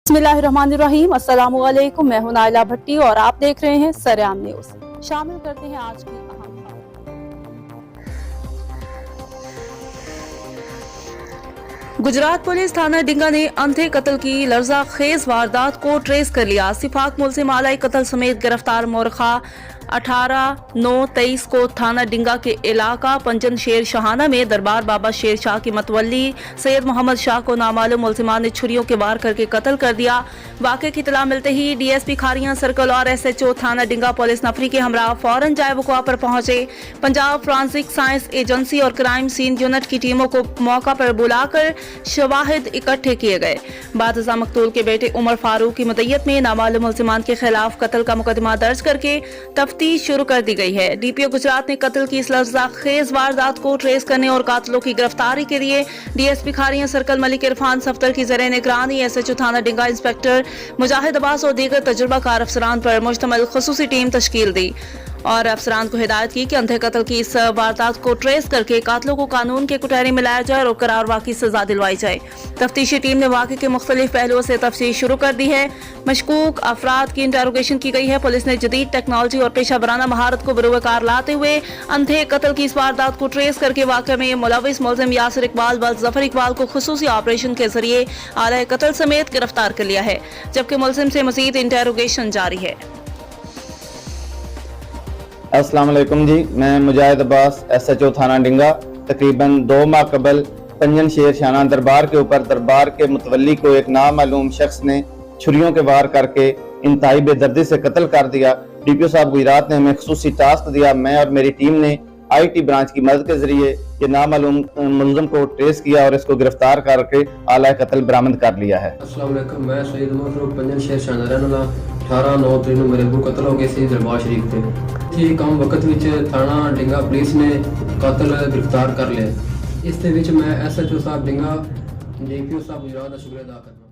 बिस्मिल्लाहिर्रहमानिर्रहीम, अस्सलामु अलैकुम। मैं हूं नाइला भट्टी और आप देख रहे हैं सरेआम न्यूज़। शामिल करते हैं आज की अहम खबरें। गुजरात पुलिस थाना डिंगा ने अंधे कत्ल की लर्जा खेज वारदात को ट्रेस कर लिया। सिफाक मुलजिम आलाई कत्ल समेत गिरफ्तार मोरखा 18/9/23 को थाना डिंगा के इलाका पंजन शेर शाहाना में दरबार बाबा शेर शाह की मतवली सैयद मोहम्मद शाह को नामालूम मुलजिमान ने छुरियों के वार करके कत्ल कर दिया। वाक़े की इत्तला मिलते ही डीएसपी खारियां सर्कल और SHO थाना डिंगा पुलिस नफरी के हमरा फौरन जाए वक़ुआ पर पहुंचे। पंजाब फॉरेंसिक साइंस एजेंसी और क्राइम सीन यूनिट की टीमों को मौका पर बुलाकर शवाहिद इकट्ठे किए गए। बादशाह मकतूल के बेटे उमर फारूक की मदय्यत में नामालूम मुलजिमान के खिलाफ कत्ल का मुकदमा दर्ज करके तफ्तीश शुरू कर दी गई है। DPO गुजरात ने कत्ल की इस लर्ज़ाखेज़ वारदात को ट्रेस करने और कातिलों की गिरफ्तारी के लिए DSP खारियां सर्कल मलिक इरफान सफ्तर की ज़रिए निगरानी SHO थाना डिंगा इंस्पेक्टर मुजाहिद अब्बास और दीगर तजुर्बाकार अफसरान पर मुश्तमिल खुसूसी टीम तश्कील दी और अफसरान को हिदायत की कि अंधे कत्ल की इस वारदात को ट्रेस करके कातिलों को कानून के कुटहरे में लाया जाए और करारवा की सजा दिलवाई जाए। तफ्तीशी टीम ने वाक़े के मुख्तलिफ पहलुओं से तफ्तीश शुरू कर दी है। मशकूक अफराद की इंटेरोगेशन की गई है। पुलिस ने जदीद टेक्नोलॉजी और पेशा वराना महारत को बरूकार लाते हुए अंधे कत्ल की इस वारदात को ट्रेस करके वाक़े में मुलविस मुलजिम यासिर इकबाल व जफर इकबाल को खुसूसी ऑपरेशन के जरिए आला कत्ल समेत गिरफ्तार कर लिया है, जबकि मुलजिम से मजीद इंटेरोगेशन जारी है। अस्सलाम वालेकुम जी, मैं मुजाहिद अब्बास SHO थाना डिंगा तकरीबन 2 माह कबल पंजन शेर शाना दरबार के ऊपर दरबार के मुतवल्ली को एक नामालूम शख्स ने छुरियों के वार करके इंतहाई बेदर्दी से कत्ल कर दिया। DPO साहब गुजरात ने हमें खुसूसी टास्क दिया। मैं और मेरी टीम ने IT ब्रांच की मदद के जरिए ये नामालूम मुलज़िम को ट्रेस किया और इसको गिरफ्तार करके आला कत्ल बरामद कर लिया है। अस्सलाम वालेकुम, मैं सैयद मोहम्मद पंजन शेर शाह रहने वाला 18/9/23 ਨੂੰ ਮੇਰੇ ਕੋਲ ਕਤਲ ਹੋ ਗਿਆ ਸੀ ਦਰਬਾਰ ਸ਼ਰੀਫ ਤੇ। ਠੀਕ ਕੰਮ ਵਕਤ ਵਿੱਚ ਥਾਣਾ ਡਿੰਗਾ ਪੁਲਿਸ ਨੇ ਕਾਤਲ ਗ੍ਰਿਫਤਾਰ ਕਰ ਲਿਆ। ਇਸ ਦੇ ਵਿੱਚ ਮੈਂ SHO ਸਾਹਿਬ ਡਿੰਗਾ DPO ਸਾਹਿਬ ਗੁਜਰਾਤ ਦਾ ਸ਼ੁਕਰੀਆ ਅਦਾ ਕਰਦਾ।